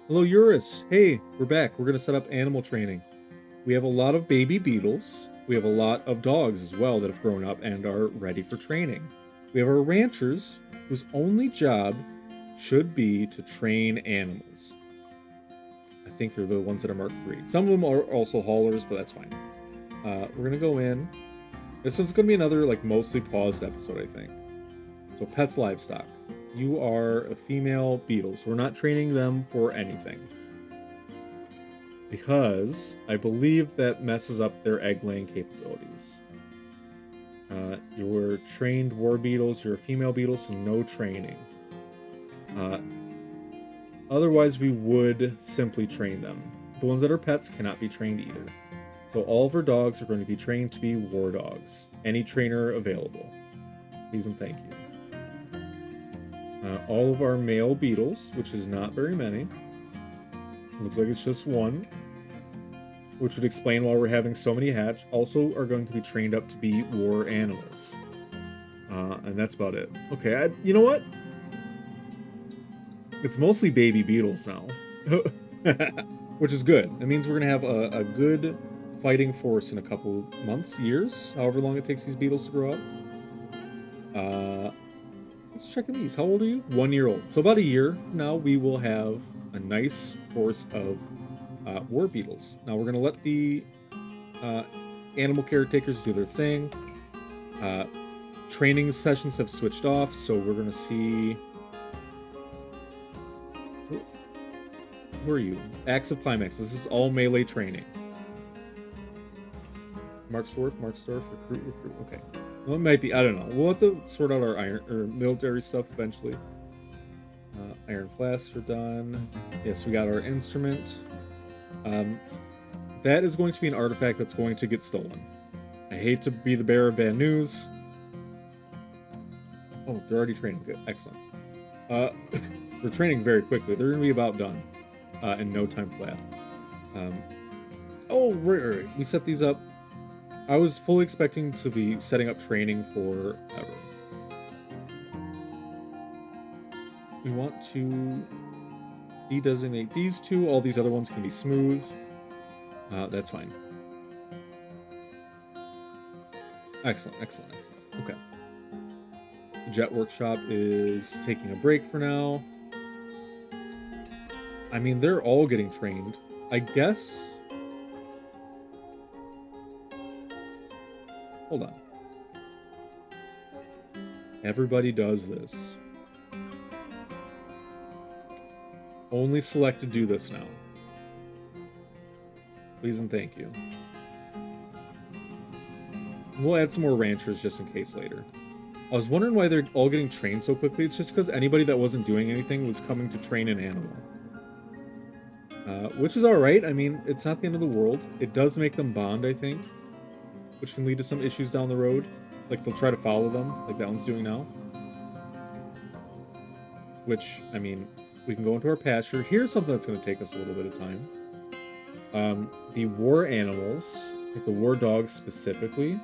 Hello, Urists. Hey, we're back. We're going to set up animal training. We have a lot of baby beetles. We have a lot of dogs as well that have grown up and are ready for training. We have our ranchers, whose only job should be to train animals. I think they're the ones that are marked 3. Some of them are also haulers, but that's fine. We're going to go in. This one's going to be another, mostly paused episode, I think. So, pets, livestock. You are a female beetle, so we're not training them for anything. Because I believe that messes up their egg-laying capabilities. You're trained war beetles, you're a female beetle, so no training. Otherwise, we would simply train them. The ones that are pets cannot be trained either. So all of our dogs are going to be trained to be war dogs. Any trainer available. Please and thank you. All of our male beetles, which is not very many. Looks like it's just one. Which would explain why we're having so many hatch, also are going to be trained up to be war animals. And that's about it. Okay, you know what? It's mostly baby beetles now. Which is good. That means we're going to have a good fighting force in a couple months, years, however long it takes these beetles to grow up. Let's check in these. How old are you? 1 year old. So about a year from now, we will have a nice force of war beetles. Now we're going to let the animal caretakers do their thing. Training sessions have switched off, so we're going to see... Who are you? Acts of Climax. This is all melee training. Marksdorf, recruit. Okay. Well, it might be. I don't know. We'll have to sort out our iron or military stuff eventually. Iron flasks are done. Yes, we got our instrument. That is going to be an artifact that's going to get stolen. I hate to be the bearer of bad news. Oh, they're already training. Good. Excellent. They're training very quickly. They're going to be about done in no time flat. Oh, right. We set these up. I was fully expecting to be setting up training for ever. We want to de-designate these two. All these other ones can be smooth. That's fine. Excellent. Okay. The Jet Workshop is taking a break for now. I mean, they're all getting trained. I guess... Hold on. Everybody does this. Only select to do this now. Please and thank you. We'll add some more ranchers just in case later. I was wondering why they're all getting trained so quickly. It's just because anybody that wasn't doing anything was coming to train an animal. Which is alright. I mean, it's not the end of the world. It does make them bond, I think. Which can lead to some issues down the road. Like, they'll try to follow them, like that one's doing now. Which, I mean, we can go into our pasture. Here's something that's going to take us a little bit of time. The war animals, like the war dogs specifically,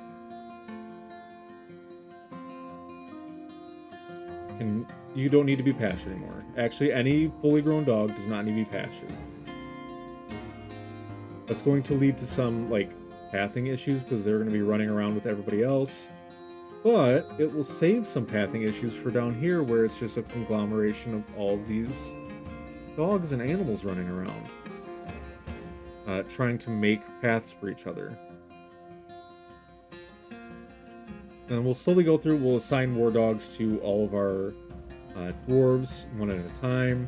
you don't need to be pastured anymore. Actually, any fully grown dog does not need to be pastured. That's going to lead to some, pathing issues because they're going to be running around with everybody else. But it will save some pathing issues for down here where it's just a conglomeration of all of these dogs and animals running around. Trying to make paths for each other. And we'll slowly go through, we'll assign war dogs to all of our dwarves one at a time.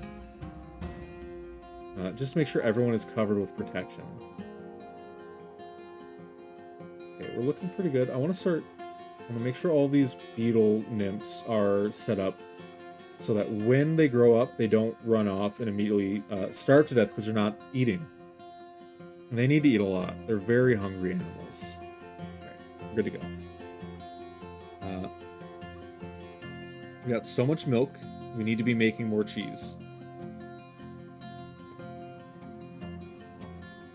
Just make sure everyone is covered with protection. Okay, we're looking pretty good. I want to make sure all these beetle nymphs are set up so that when they grow up, they don't run off and immediately starve to death because they're not eating. And they need to eat a lot. They're very hungry animals. Okay, we're good to go. We got so much milk, we need to be making more cheese.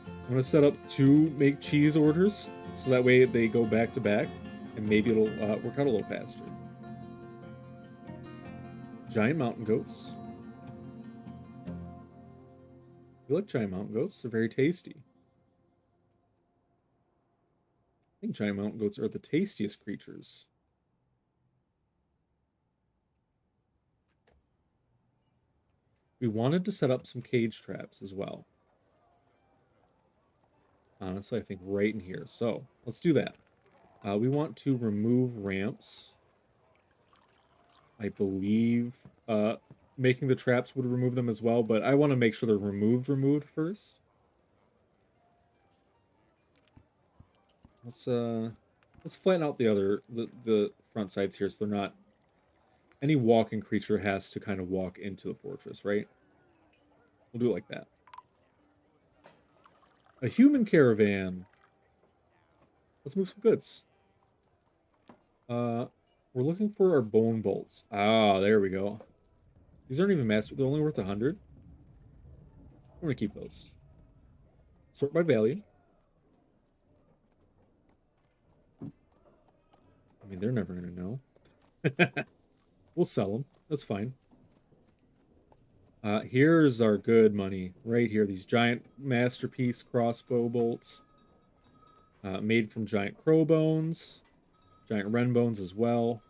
I'm going to set up 2 make cheese orders, so that way they go back to back, and maybe it'll work out a little faster. Giant mountain goats. You like giant mountain goats? They're very tasty. I think giant mountain goats are the tastiest creatures. We wanted to set up some cage traps as well. Honestly, I think right in here. So let's do that. We want to remove ramps. I believe making the traps would remove them as well, but I want to make sure they're removed first. Let's flatten out the front sides here so they're not, any walking creature has to kind of walk into the fortress, right? We'll do it like that. A human caravan. Let's move some goods. We're looking for our bone bolts. Ah, there we go. These aren't even massive. They're only worth 100. I'm gonna keep those. Sort by value. I mean, they're never gonna know. We'll sell them. That's fine. Here's our good money right here. These giant masterpiece crossbow bolts, made from giant crow bones, giant wren bones as well.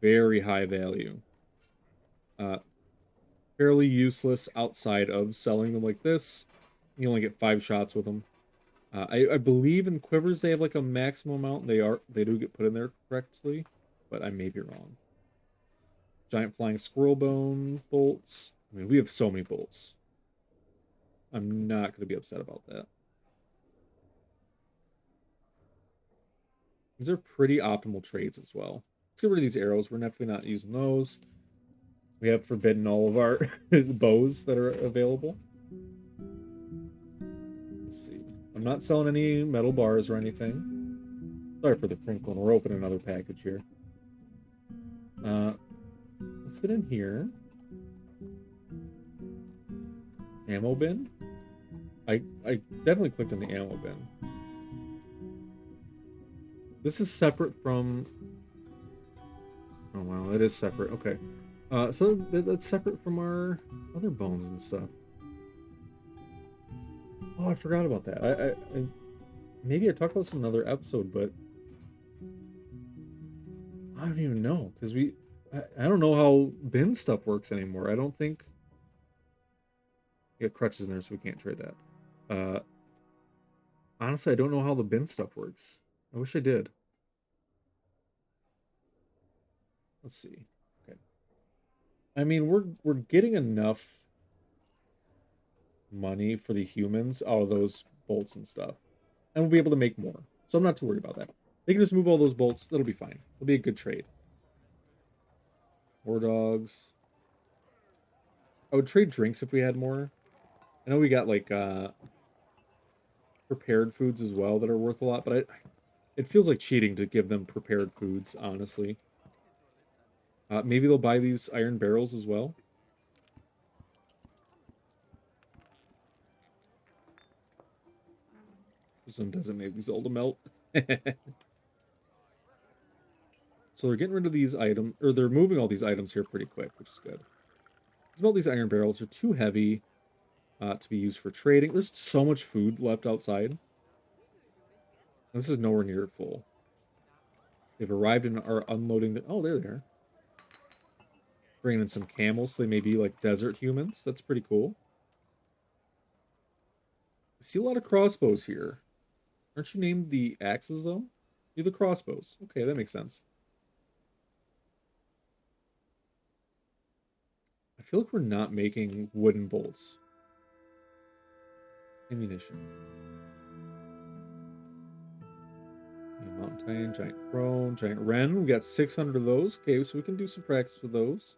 Very high value. Fairly useless outside of selling them like this. You only get 5 shots with them. I believe in quivers they have like a maximum amount. They do get put in there correctly, but I may be wrong. Giant flying squirrel bone bolts. I mean, we have so many bolts. I'm not going to be upset about that. These are pretty optimal trades as well. Let's get rid of these arrows. We're definitely not using those. We have forbidden all of our bows that are available. Let's see. I'm not selling any metal bars or anything. Sorry for the crinkling. We're opening another package here. Let's get in here. Ammo bin. I definitely clicked on the ammo bin. This is separate from... Oh, wow. It is separate. Okay. So that's separate from our other bones and stuff. Oh, I forgot about that. I maybe I talked about this in another episode, but I don't even know because I don't know how bin stuff works anymore. I don't think. We got crutches in there, so we can't trade that. Honestly, I don't know how the bin stuff works. I wish I did. Let's see. Okay. I mean, we're getting enough money for the humans out of those bolts and stuff, and we'll be able to make more. So I'm not too worried about that. They can just move all those bolts. That'll be fine. It'll be a good trade. More dogs. I would trade drinks if we had more. I know we got like prepared foods as well that are worth a lot, but it feels like cheating to give them prepared foods, honestly. Maybe they'll buy these iron barrels as well. Some designate these all to melt. So they're getting rid of these items, or they're moving all these items here pretty quick, which is good. Smelt these iron barrels are too heavy to be used for trading. There's so much food left outside. This is nowhere near full. They've arrived and are unloading oh, there they are. Bringing in some camels, so they may be like desert humans. That's pretty cool. I see a lot of crossbows here. Aren't you named the axes, though? You're the crossbows. Okay, that makes sense. I feel like we're not making wooden bolts. Ammunition. Mountain Titan, Giant Crone, Giant Wren. We got 600 of those. Okay, so we can do some practice with those.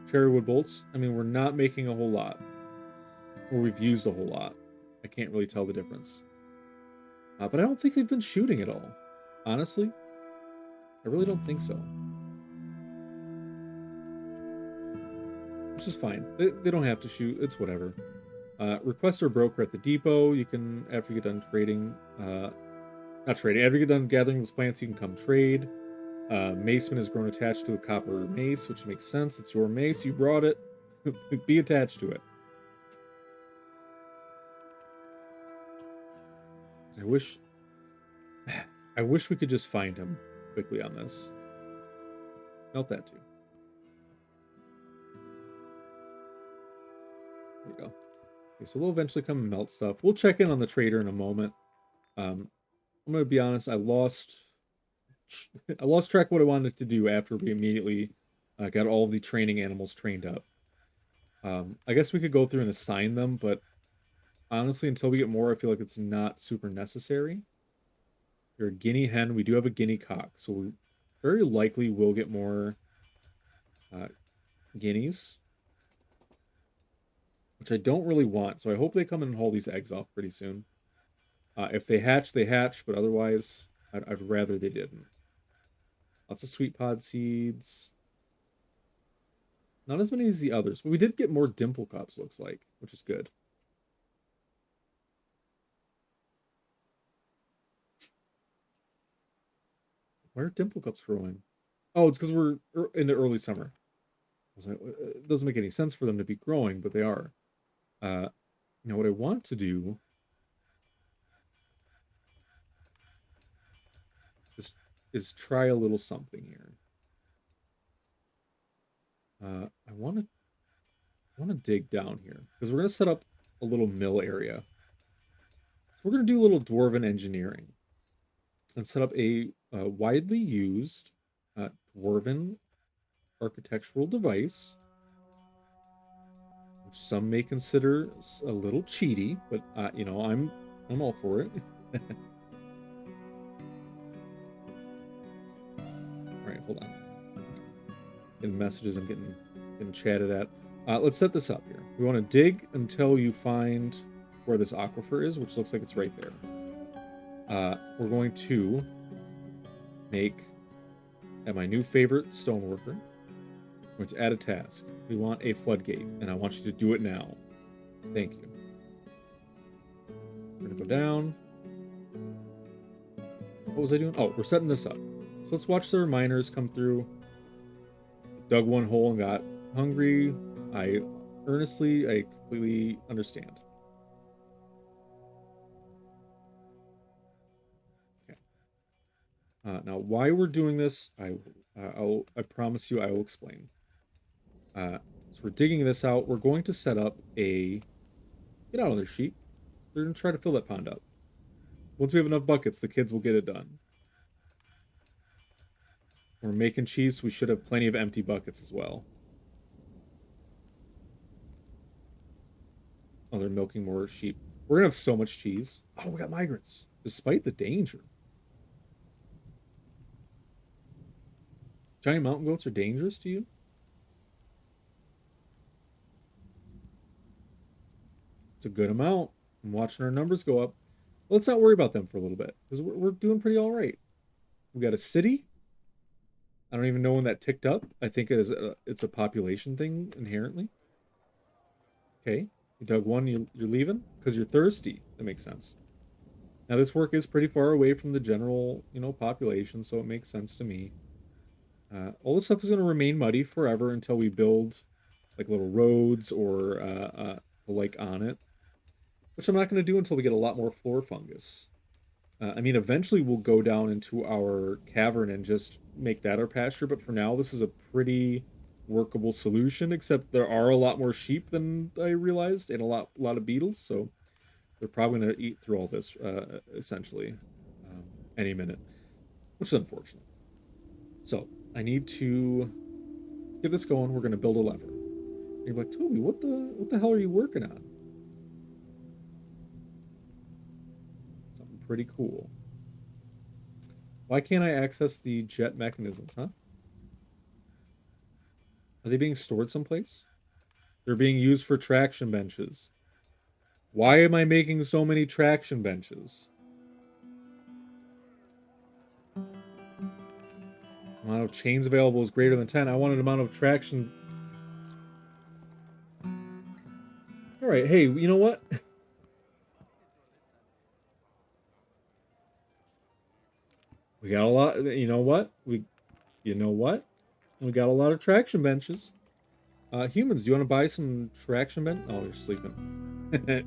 Cherrywood bolts. I mean, we're not making a whole lot. Or we've used a whole lot. I can't really tell the difference. But I don't think they've been shooting at all. Honestly. I really don't think so. Which is fine. They don't have to shoot. It's whatever. Request our broker at the depot. You can, after you get done trading... not trading. After you get done gathering those plants, you can come trade. Maceman has grown attached to a copper mace, which makes sense. It's your mace. You brought it. Be attached to it. I wish... I wish we could just find him quickly on this. Melt that too. There you go. Okay, so we'll eventually come and melt stuff. We'll check in on the trader in a moment. I'm going to be honest, I lost track of what I wanted to do after we immediately got all the training animals trained up. I guess we could go through and assign them, but honestly, until we get more, I feel like it's not super necessary. You're a guinea hen. We do have a guinea cock, so we very likely will get more guineas, which I don't really want. So I hope they come in and haul these eggs off pretty soon. If they hatch, they hatch, but otherwise, I'd rather they didn't. Lots of sweet pod seeds. Not as many as the others, but we did get more dimple cups, looks like, which is good. Where are dimple cups growing? Oh, it's because we're in the early summer. I was like, it doesn't make any sense for them to be growing, but they are. Now, what I want to do is try a little something here. I want to dig down here because we're going to set up a little mill area. So we're going to do a little dwarven engineering and set up a widely used dwarven architectural device, which some may consider a little cheaty, but you know, I'm all for it. All right, hold on. Getting messages, I'm getting chatted at. Let's set this up here. We want to dig until you find where this aquifer is, which looks like it's right there. We're going to make my new favorite stoneworker. I'm going to add a task. We want a floodgate, and I want you to do it now. Thank you. We're going to go down. What was I doing? Oh, we're setting this up. So let's watch the miners come through. Dug one hole and got hungry. I completely understand. Okay. Now, why we're doing this, I promise you, I will explain. So we're digging this out. We're going to set up a... Get out of there, sheep. They're going to try to fill that pond up. Once we have enough buckets, the kids will get it done. We're making cheese, so we should have plenty of empty buckets as well. Oh, they're milking more sheep. We're going to have so much cheese. Oh, we got migrants. Despite the danger. Giant mountain goats are dangerous to you? It's a good amount. I'm watching our numbers go up. Let's not worry about them for a little bit, because we're doing pretty all right. We got a city. I don't even know when that ticked up. I think it's a population thing inherently. Okay, you dug one, you're leaving? Because you're thirsty. That makes sense. Now, this work is pretty far away from the general, population, so it makes sense to me. All this stuff is going to remain muddy forever until we build, like, little roads or the like on it. Which I'm not going to do until we get a lot more floor fungus. I mean, eventually we'll go down into our cavern and just make that our pasture, but for now, this is a pretty workable solution, except there are a lot more sheep than I realized, and a lot of beetles, so they're probably going to eat through all this, essentially, any minute, which is unfortunate. So, I need to get this going. We're going to build a lever. And you're like, Toby, what the hell are you working on? Pretty cool. Why can't I access the jet mechanisms, huh? Are they being stored someplace? They're being used for traction benches. Why am I making so many traction benches? Amount of chains available is greater than 10. I want an amount of traction. All right, hey, you know what? We got a lot. You know what? We got a lot of traction benches. Humans, do you want to buy some traction bench? Oh, you're sleeping.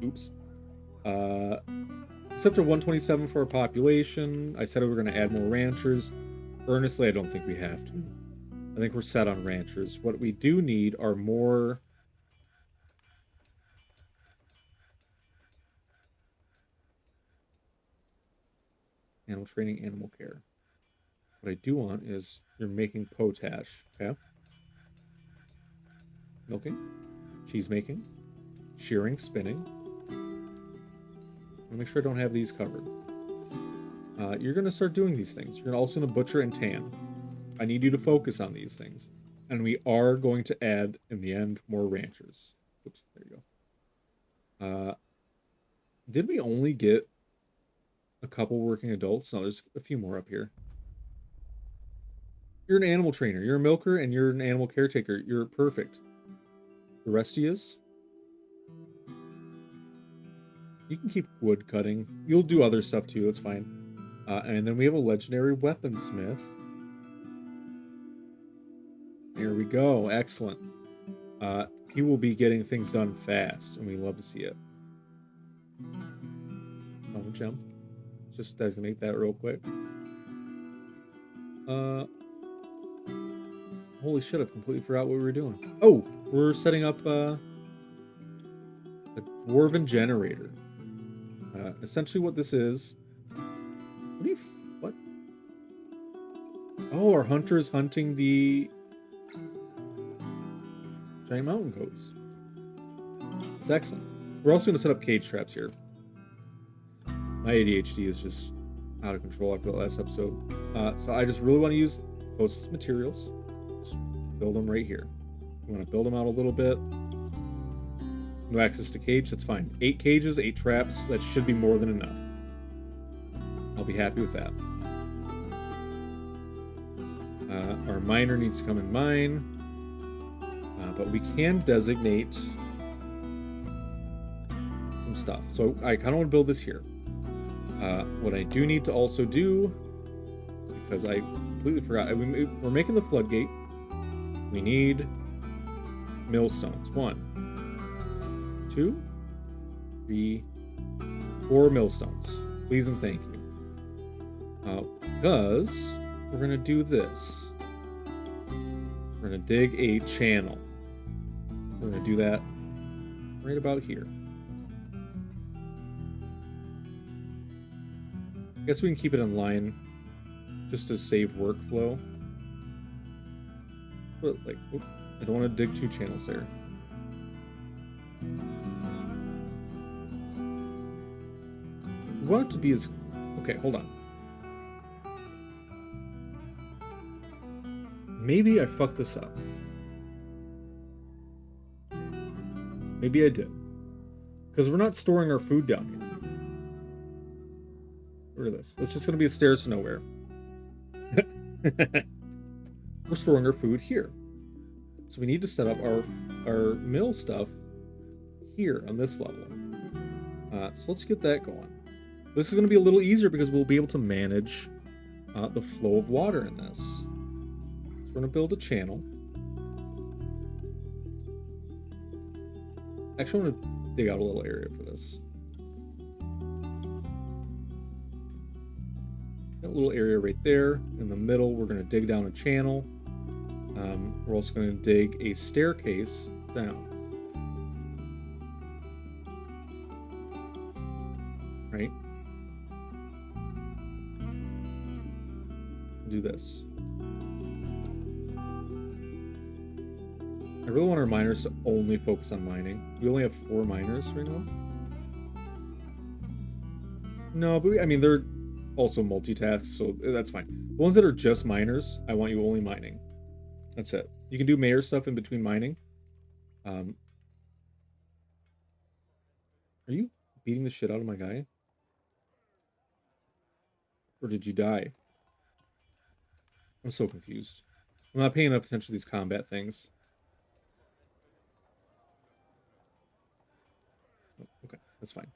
Oops. It's up to 127 for our population. I said we were going to add more ranchers. Earnestly, I don't think we have to. I think we're set on ranchers. What we do need are more... animal training, animal care. What I do want is you're making potash, okay? Milking, cheese making, shearing, spinning. I'll make sure I don't have these covered. You're going to start doing these things. You're also going to butcher and tan. I need you to focus on these things. And we are going to add, in the end, more ranchers. Oops, there you go. Did we only get a couple working adults? No, there's a few more up here. You're an animal trainer. You're a milker, and you're an animal caretaker. You're perfect. The rest of yous, you can keep wood cutting. You'll do other stuff too. That's fine. And then we have a legendary weaponsmith. Here we go. Excellent. He will be getting things done fast, and we love to see it. Oh, gem. Just designate that real quick. Holy shit, I completely forgot what we were doing. Oh, we're setting up a dwarven generator. Essentially what this is... What? Oh, our hunter is hunting the giant mountain goats. It's excellent. We're also going to set up cage traps here. My ADHD is just out of control after the last episode. So I just really want to use closest materials. Just build them right here. We want to build them out a little bit. No access to cage, that's fine. 8 cages, 8 traps, that should be more than enough. I'll be happy with that. Our miner needs to come and mine. But we can designate some stuff. So I kind of want to build this here. What I do need to also do, because I completely forgot, we're making the floodgate. We need millstones. 1, 2, 3, 4 millstones. Please and thank you. Because we're going to do this. We're going to dig a channel. We're going to do that right about here. I guess we can keep it in line just to save workflow. But, like, I don't want to dig 2 channels there. We want it to be as... Okay, hold on. Maybe I fucked this up. Maybe I did. Because we're not storing our food down here. Rid of this. It's just going to be a stairs to nowhere. We're storing our food here. So we need to set up our mill stuff here on this level. So let's get that going. This is going to be a little easier because we'll be able to manage the flow of water in this. So we're going to build a channel. Actually, I want to dig out a little area for this. That little area right there. In the middle, we're going to dig down a channel. We're also going to dig a staircase down. Right? Do this. I really want our miners to only focus on mining. We only have 4 miners right now. No, but I mean, they're also multitask, so that's fine. The ones that are just miners, I want you only mining. That's it. You can do mayor stuff in between mining. Are you beating the shit out of my guy? Or did you die? I'm so confused. I'm not paying enough attention to these combat things. Oh, okay, that's fine.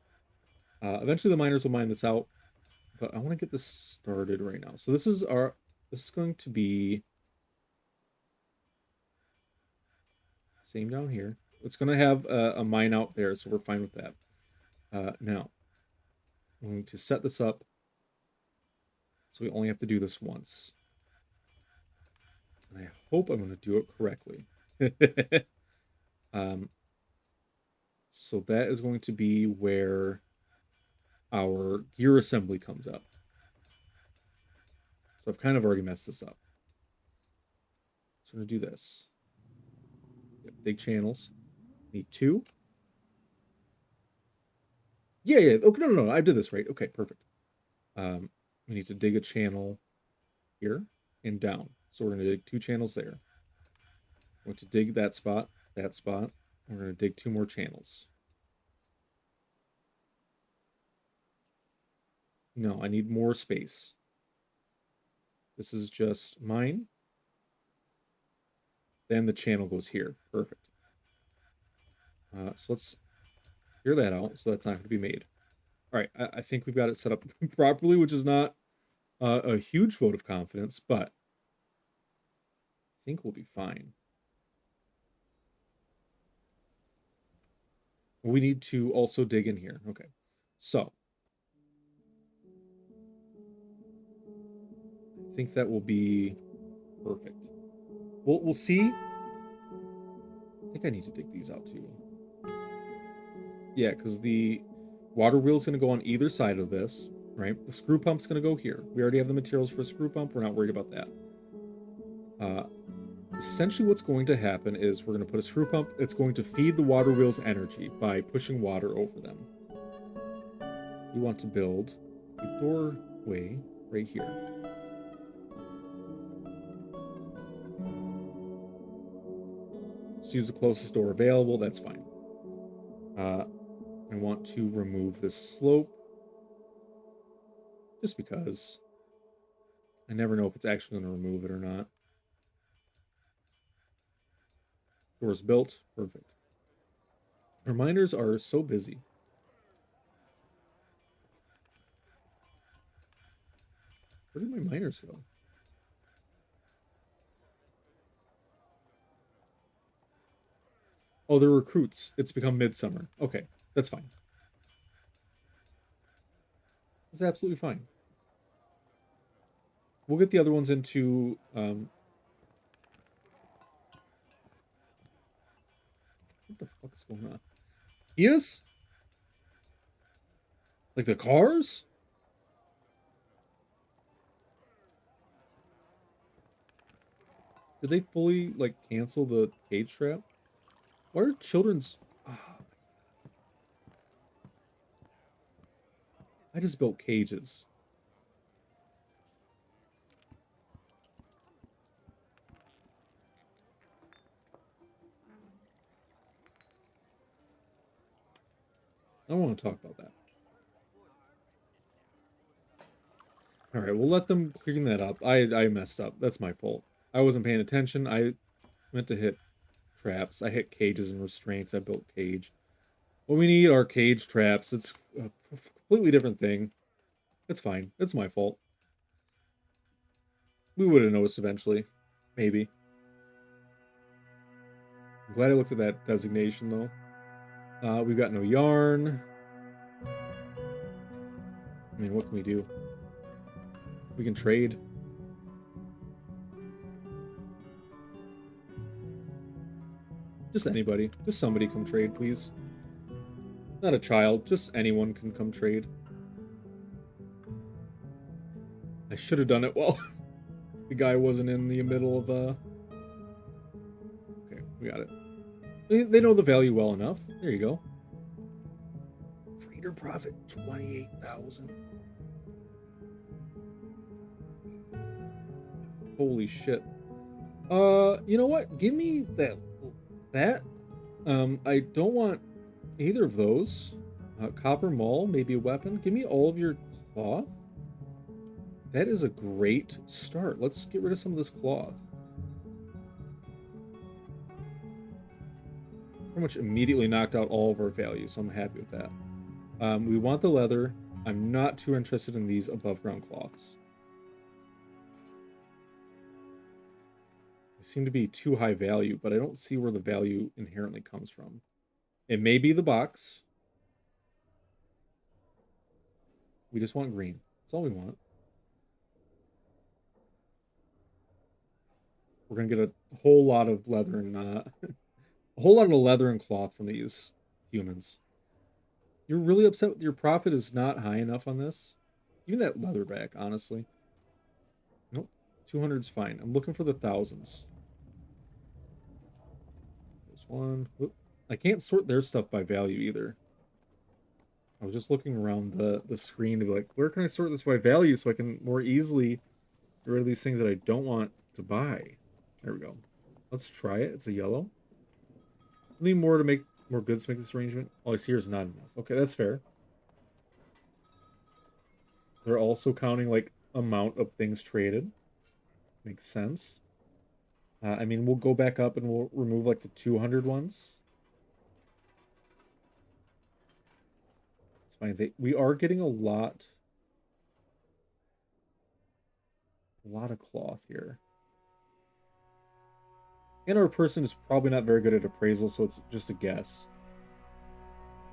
Eventually the miners will mine this out. But I want to get this started right now. So this is going to be same down here. It's going to have a mine out there, so we're fine with that. Now, I'm going to set this up so we only have to do this once. And I hope I'm going to do it correctly. So that is going to be where our gear assembly comes up. So I've kind of already messed this up. So I'm going to do this. Yep, dig channels. Need 2. Yeah. Okay, no. I did this right. Okay, perfect. We need to dig a channel here and down. So we're going to dig 2 channels there. We're going to dig that spot. We're going to dig 2 more channels. No, I need more space. This is just mine. Then the channel goes here. Perfect. So let's clear that out. So that's not going to be made. All right. I think we've got it set up properly, which is not a huge vote of confidence, but I think we'll be fine. We need to also dig in here. Okay. So I think that will be perfect. We'll see. I think I need to dig these out too. Yeah, because the water wheel's going to go on either side of this, right? The screw pump's going to go here. We already have the materials for a screw pump. We're not worried about that. Essentially what's going to happen is we're going to put a screw pump. It's going to feed the water wheels energy by pushing water over them. We want to build a doorway right here. Just use the closest door available. That's fine. I want to remove this slope just because I never know if it's actually going to remove it or not. Door's built. Perfect. Our miners are so busy. Where did my miners go? Oh, they're recruits. It's become midsummer. Okay, that's fine. That's absolutely fine. We'll get the other ones into... what the fuck is going on? Yes? Like the cars? Did they fully, like, cancel the cage trap? Why are children's... Oh, I just built cages. I don't want to talk about that. All right, we'll let them clean that up. I messed up. That's my fault. I wasn't paying attention. I meant to hit traps. I hit cages and restraints. I built cage. What we need are cage traps. It's a completely different thing. It's fine. It's my fault. We would have noticed eventually. Maybe. I'm glad I looked at that designation, though. We've got no yarn. I mean, what can we do? We can trade. Just anybody. Just somebody come trade, please. Not a child. Just anyone can come trade. I should have done it while the guy wasn't in the middle of... Okay, we got it. They know the value well enough. There you go. Trader profit 28,000. Holy shit. You know what? Give me that. I don't want either of those. Copper maul, maybe a weapon. Give me all of your cloth. That is a great start. Let's get rid of some of this cloth. Pretty much immediately knocked out all of our value, so I'm happy with that. We want the leather. I'm not too interested in these above ground cloths. They seem to be too high value, but I don't see where the value inherently comes from. It may be the box. We just want green. That's all we want. We're gonna get a whole lot of leather and a whole lot of leather and cloth from these humans. You're really upset with your profit is not high enough on this? Give me that leather back, honestly. Nope. 200's fine. I'm looking for the thousands. There's one. Whoop. I can't sort their stuff by value either. I was just looking around the screen to be like, where can I sort this by value so I can more easily get rid of these things that I don't want to buy? There we go. Let's try it. It's a yellow. I need more to make more goods to make this arrangement. All I see here is not enough. Okay, that's fair. They're also counting like amount of things traded. Makes sense. I mean, we'll go back up and we'll remove like the 200 ones. It's fine. We are getting a lot of cloth here. And our person is probably not very good at appraisal, so it's just a guess.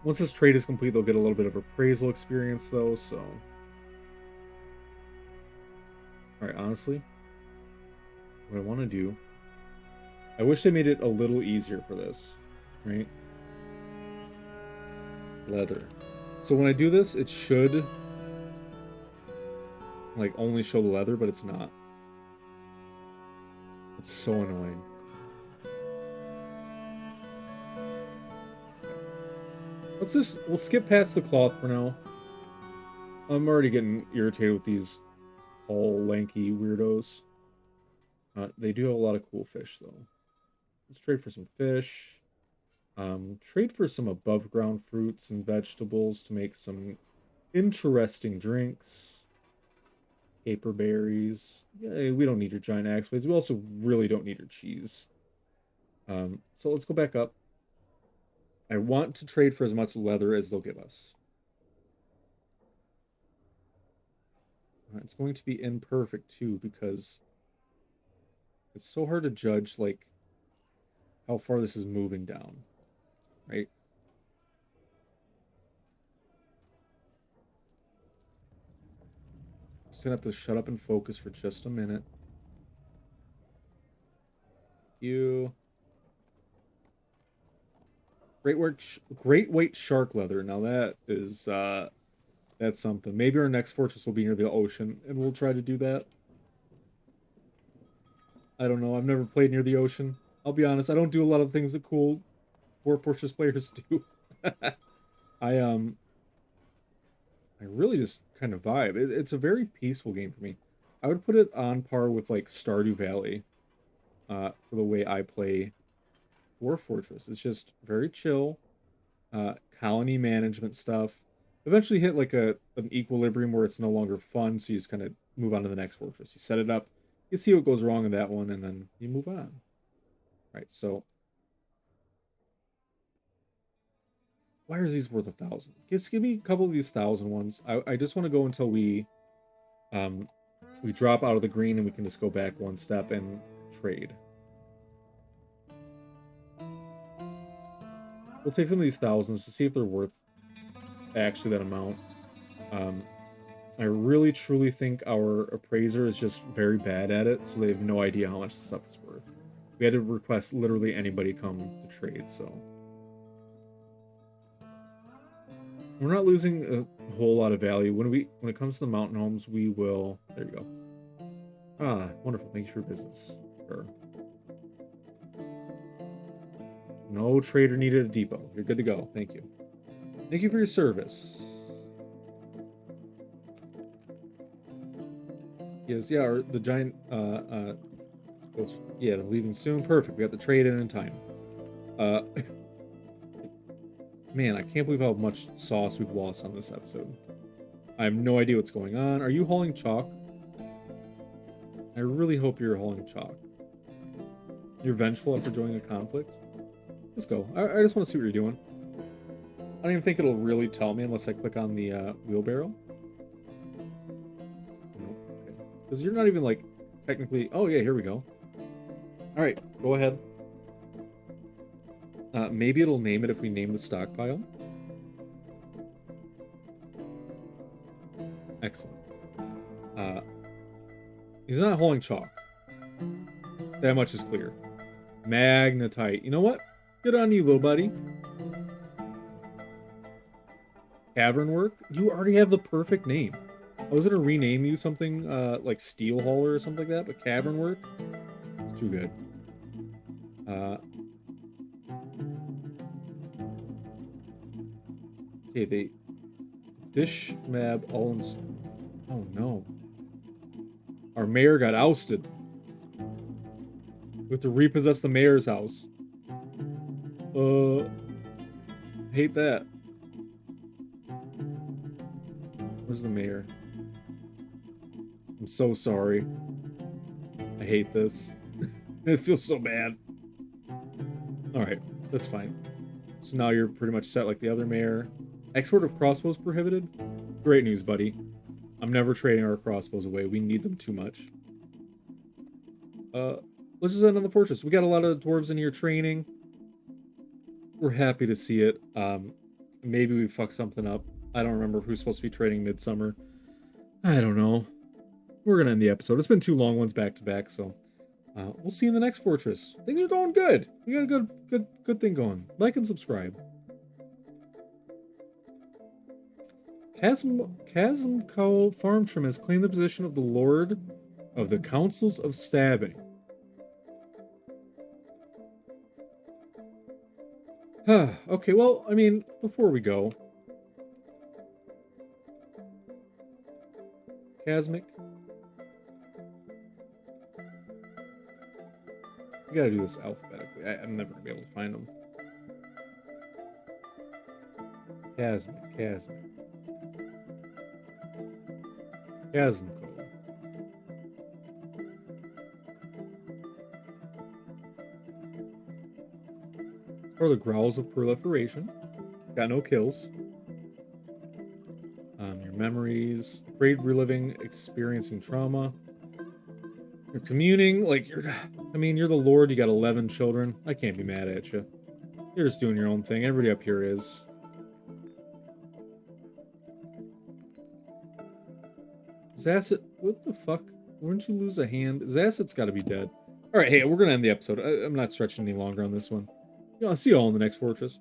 Once this trade is complete, they'll get a little bit of appraisal experience, though, so... Alright, honestly, what I want to do... I wish they made it a little easier for this, right? Leather. So when I do this, it should... like, only show the leather, but it's not. It's so annoying. We'll skip past the cloth for now. I'm already getting irritated with these tall, lanky weirdos. They do have a lot of cool fish, though. Let's trade for some fish. Trade for some above ground fruits and vegetables to make some interesting drinks. Caper berries. Yeah, we don't need your giant axe blades. We also really don't need your cheese. So let's go back up. I want to trade for as much leather as they'll give us. It's going to be imperfect too, because it's so hard to judge like how far this is moving down, right? Just gonna have to shut up and focus for just a minute. You. Great weight shark leather. Now that is that's something. Maybe our next fortress will be near the ocean, and we'll try to do that. I don't know. I've never played near the ocean. I'll be honest. I don't do a lot of things that cool Dwarf Fortress players do. I really just kind of vibe. It's a very peaceful game for me. I would put it on par with like Stardew Valley, for the way I play Dwarf Fortress. It's just very chill. Colony management stuff. Eventually hit like an equilibrium where it's no longer fun, so you just kind of move on to the next fortress. You set it up, you see what goes wrong in that one, and then you move on. Right, so why are these worth 1,000? Just give me a couple of these 1,000 ones. I just want to go until we drop out of the green and we can just go back one step and trade. We'll take some of these thousands to see if they're worth actually that amount. I really truly think our appraiser is just very bad at it, so they have no idea how much the stuff is worth. We had to request literally anybody come to trade, so we're not losing a whole lot of value. When it comes to the mountain homes, we will. There you go. Ah, wonderful. Thank you for your business. Sure. No trader needed a depot. You're good to go. Thank you. Thank you for your service. Yes, yeah, the giant, yeah, they're leaving soon. Perfect. We got the trade in time. Man, I can't believe how much sauce we've lost on this episode. I have no idea what's going on. Are you hauling chalk? I really hope you're hauling chalk. You're vengeful after joining a conflict? Let's go. I just want to see what you're doing. I don't even think it'll really tell me unless I click on the wheelbarrow. Because you're not even, like, technically... Oh, yeah, here we go. Alright, go ahead. Maybe it'll name it if we name the stockpile. Excellent. He's not hauling chalk. That much is clear. Magnetite. You know what? Good on you, little buddy. Cavern work? You already have the perfect name. I was gonna rename you something like Steel Hauler or something like that, but Cavern work? It's too good. Okay, they dish mab all in. Oh no. Our mayor got ousted. We have to repossess the mayor's house. Hate that. Where's the mayor? I'm so sorry. I hate this. It feels so bad. Alright, that's fine. So now you're pretty much set like the other mayor. Export of crossbows prohibited? Great news, buddy. I'm never trading our crossbows away. We need them too much. Let's just end on the fortress. We got a lot of dwarves in here training. We're happy to see it. Maybe we fucked something up. I don't remember who's supposed to be trading midsummer. I don't know. We're gonna end the episode. It's been 2 long ones back to back, so we'll see you in the next fortress. Things are going good. We got a good thing going. Like and subscribe. Chasm Cow Farm Trim has claimed the position of the Lord of the Councils of Stabbing. Okay, well, I mean, before we go. Chasmic. We gotta do this alphabetically. I'm never gonna be able to find them. Chasmic. Chasm Code. Or the Growls of Proliferation. Got no kills. Your memories. Afraid, reliving, experiencing trauma. You're communing. Like, you're the Lord. You got 11 children. I can't be mad at you. You're just doing your own thing. Everybody up here is. Zasset, what the fuck? Wouldn't you lose a hand? Zasset's got to be dead. All right, hey, we're gonna end the episode. I'm not stretching any longer on this one. I'll see you all in the next fortress.